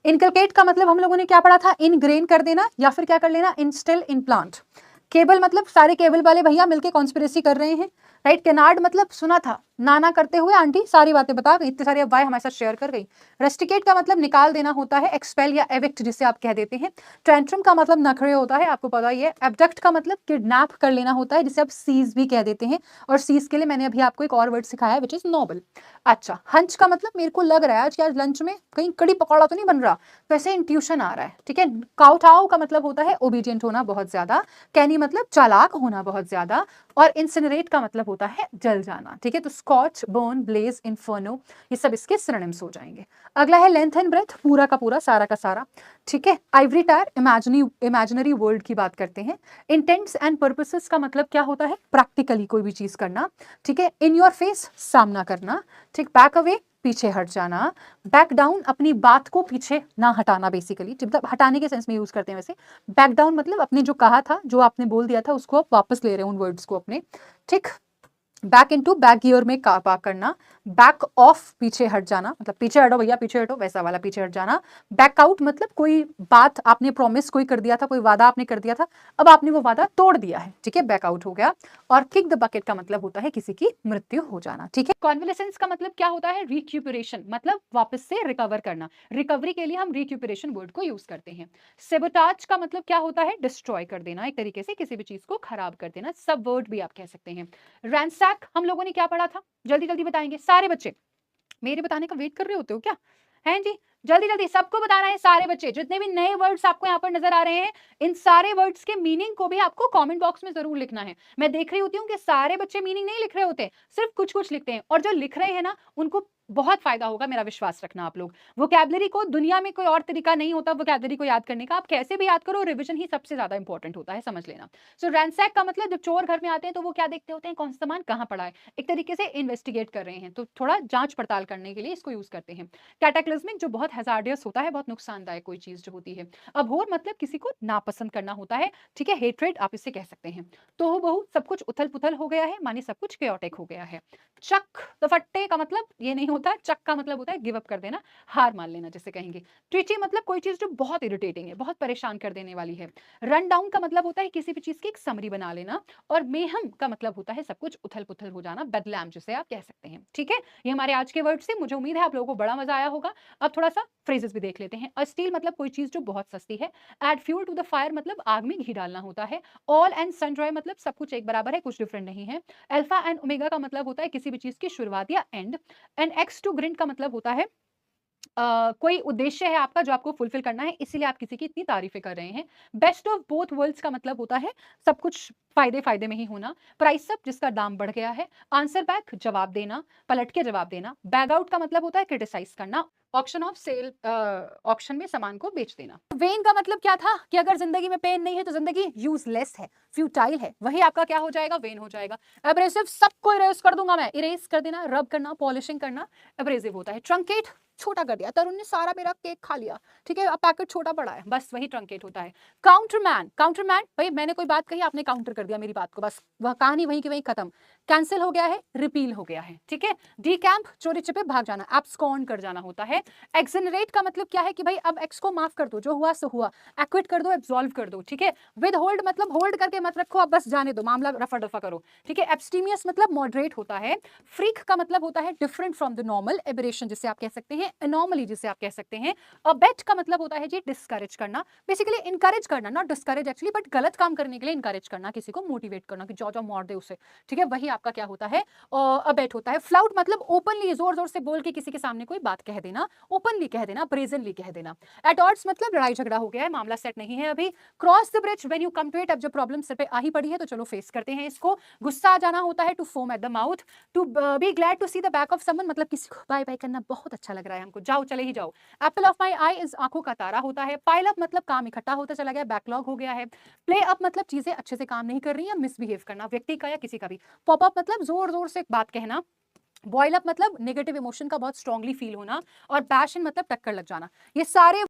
Inculcate का मतलब हम लोगों ने क्या पढ़ा था, इनग्रेन कर देना या फिर क्या कर लेना, इंस्टिल इम्प्लांट। केबल मतलब सारे केबल वाले भैया मिलके कॉन्स्पिरेसी कर रहे हैं, राइट। केनार्ड मतलब सुना था, नाना करते हुए आंटी सारी बातें बता गई, इतने सारी अफवाहें हमारे साथ शेयर कर गई। रेस्टिकेट का मतलब निकाल देना होता है, एक्सपेल या एविक्ट जिसे आप कह देते हैं। टेंट्रम का मतलब नखरे होता है, आपको पता ही है। एब्डक्ट का मतलब किडनैप कर लेना होता है, जिसे आप सीज भी कह देते हैं, और सीज के लिए मैंने अभी आपको एक और वर्ड सिखाया है विच इज नोबल। अच्छा, हंच का मतलब मेरे को लग रहा है आज कि आज लंच में कहीं कड़ी पकौड़ा तो नहीं बन रहा, वैसे इंट्यूशन आ रहा है, ठीक है। काउटाओ का मतलब होता है ओबीडियंट होना बहुत ज्यादा। कैनी मतलब चालाक होना बहुत ज्यादा। और इंसिनरेट का मतलब होता है जल जाना, ठीक है। तो स्कॉच, बर्न, ब्लेज, इन्फर्नो, ये सब इसके सिनोनिम्स हो जाएंगे। अगला है लेंथ एंड ब्रेथ, पूरा का पूरा, सारा का सारा, ठीक है। आइवरी टायर, इमेजिनरी वर्ल्ड की बात करते हैं। इंटेंट्स एंड पर्पसेस का मतलब क्या होता है, प्रैक्टिकली कोई भी चीज करना, ठीक है। इन योर फेस, सामना करना, ठीक। बैक अवे, पीछे हट जाना। बैक डाउन, अपनी बात को पीछे ना हटाना, बेसिकली मतलब हटाने के सेंस में यूज करते हैं वैसे। बैक डाउन मतलब आपने जो कहा था, जो आपने बोल दिया था, उसको आप वापस ले रहे हो उन वर्ड्स को अपने, ठीक। बैक इनटू, बैक गियर में पार्क करना। बैक ऑफ, पीछे हट जाना, मतलब पीछे हटो भैया, पीछे हटो, वैसा वाला पीछे हट जाना। बैक आउट मतलब कोई बात आपने प्रॉमिस कोई कर दिया था, कोई वादा आपने कर दिया था, अब आपने वो वादा तोड़ दिया है, ठीक है, बैक आउट हो गया। और किक द बकेट का मतलब होता है किसी की मृत्यु हो जाना, ठीक है। कॉन्वलेसेंस का मतलब क्या होता है, रिक्यूपरेशन, मतलब वापस से रिकवर करना। रिकवरी के लिए हम रिक्यूपरेशन वर्ड को यूज करते हैं। सेबोटाज का मतलब क्या होता है, डिस्ट्रॉय कर देना, एक तरीके से किसी भी चीज को खराब कर देना, सब वर्ड भी आप कह सकते हैं। रैंसैक हम लोगों ने क्या पढ़ा था, जल्दी जल्दी बताएंगे सारे बच्चे, मेरे बताने का वेट कर रहे होते हो क्या, हैं जी? जल्दी जल्दी सबको बताना है, सारे बच्चे, जितने भी नए वर्ड्स आपको यहाँ पर नजर आ रहे हैं, इन सारे वर्ड्स के मीनिंग को भी आपको कमेंट बॉक्स में जरूर लिखना है। मैं देख रही होती हूँ कि सारे बच्चे मीनिंग नहीं लिख रहे होते, सिर्फ कुछ कुछ लिखते हैं, और जो लिख रहे हैं ना उनको बहुत फायदा होगा, मेरा विश्वास रखना आप लोग। वोकैबुलरी को, दुनिया में कोई और तरीका नहीं होता वोकैबुलरी को याद करने का, आप कैसे भी याद करो, रिविजन ही सबसे ज्यादा इंपॉर्टेंट होता है, समझ लेना। सो रैंसैक का मतलब जब चोर घर में आते हैं तो वो क्या देखते होते हैं, कौन सा सामान कहाँ पड़ा है, एक तरीके से इन्वेस्टिगेट कर रहे हैं, तो थोड़ा जांच पड़ताल करने के लिए इसको यूज करते हैं। कैटाक्लिज्मिक जो बहुत हैजार्डियस होता है, बहुत नुकसानदायक कोई चीज जो होती है। अबोर मतलब किसी को नापसंद करना होता है, ठीक है, हेट्रेड आप इसे कह सकते हैं। तो बहु सब कुछ उथल पुथल हो गया है, माने सब कुछ केओटिक हो गया है। चक द फट्टे का मतलब ये नहीं होता, चक का मतलब होता है गिव अप कर देना, हार मान लेना जिसे कहेंगे। ट्विची मतलब कोई चीज जो बहुत इरिटेटिंग है, बहुत परेशान कर देने वाली है। रन डाउन का मतलब होता है किसी भी चीज की एक समरी बना लेना। और मेहम का मतलब होता है सब कुछ उथल पुथल हो जाना, बदलैम जिसे आप कह सकते हैं, ठीक है। ये हमारे आज के वर्ड से, मुझे उम्मीद है आप लोगों को बड़ा मजा आया होगा। अब थोड़ा सा फ्रेजेस भी देख लेते हैं। अस्टील मतलब कोई चीज जो बहुत सस्ती है। Add fuel to the fire मतलब आग में घी डालना होता है। ऑल एंड सनड्राई मतलब सब कुछ एक बराबर है, कुछ डिफरेंट नहीं है। अल्फा एंड ओमेगा का मतलब होता है किसी भी चीज की शुरुआत या end. An axe to grind का मतलब होता है कोई उद्देश्य है आपका जो आपको फुलफिल करना है, इसीलिए आप किसी की इतनी तारीफें कर रहे हैं। बेस्ट ऑफ बोथ वर्ल्ड्स का मतलब होता है सब कुछ फायदे फायदे में ही होना। प्राइस अप जिसका दाम बढ़ गया है। आंसर बैक जवाब देना, पलट के जवाब देना। बैग आउट का मतलब होता है क्रिटिसाइज करना। ऑप्शन ऑफ सेल, ऑप्शन में सामान को बेच देना। वेन का मतलब क्या था कि अगर जिंदगी में पेन नहीं है तो जिंदगी यूजलेस है, फ्यूटाइल है, वही आपका क्या हो जाएगा, वेन हो जाएगा। एब्रेसिव सबको इरेज कर दूंगा मैं, इरेज कर देना, रब करना, पॉलिशिंग करना, एब्रेसिव होता है। ट्रंकेट छोटा कर दिया, तरुण ने सारा मेरा केक खा लिया, ठीक है, अब पैकेट छोटा पड़ा है, बस वही ट्रंकेट होता है। काउंटरमैन, काउंटरमैन भाई मैंने कोई बात कही, आपने काउंटर कर दिया मेरी बात को, बस वह कहानी वहीं की वहीं खत्म। कैंसिल हो गया है, रिपील हो गया है, ठीक है। डीकैम्प चोरी छिपे भाग जाना, एब्सकॉन्ड कर जाना होता है। एक्सनरेट का मतलब क्या है कि भाई अब एक्स को माफ कर दो, जो हुआ सो हुआ, एक्विट कर दो, एब्सॉल्व कर दो, ठीक है। विद होल्ड मतलब होल्ड करके मत रखो, अब बस जाने दो, मामला रफा दफा करो, ठीक है। एब्सटीमियस मतलब मॉडरेट होता है। फ्रीक का मतलब होता है different from the normal, aberration जिसे आप कह सकते हैं, एनॉमली जिसे आप कह सकते हैं। अबेट का मतलब होता है जी डिस्करेज करना, बेसिकली इनकरेज करना, नॉट डिस्करेज एक्चुअली, बट गलत काम करने के लिए इनकरेज करना, किसी को मोटिवेट करना कि जाओ जाओ मार दे उसे, ठीक है, वही आपका क्या होता है, अबेट होता है। फ्लाउट मतलब ओपनली जोर जोर से बोल के किसी के सामने कोई बात कह देना, ओपनली कह देना, ब्रेजनली कह देना। एट ऑड्स मतलब लड़ाई झगड़ा हो गया है, मामला सेट नहीं है अभी। Cross the bridge when you come to it, अब जो प्रॉब्लम सिर पे आ ही पड़ी है तो चलो फेस करते हैं इसको। गुस्सा आ जाना होता है, to foam at the mouth. To be glad to see the back of someone मतलब किसी को बाय बाय करना बहुत अच्छा लग रहा है हमको, जाओ चले ही जाओ। Apple of my I is आंखों का तारा होता है। पाइल अप मतलब काम इकट्ठा होता चला गया, बैकलॉग हो गया है। प्ले अप मतलब चीजें अच्छे से काम नहीं कर रही है, मिसबिहेव करना, व्यक्ति का या किसी का भी। पॉप अप मतलब जोर जोर से बात कहना। बॉयल अप मतलब नेगेटिव इमोशन का बहुत स्ट्रांगली फील होना। और पैशन मतलब टक्कर लग जाना। ये सारे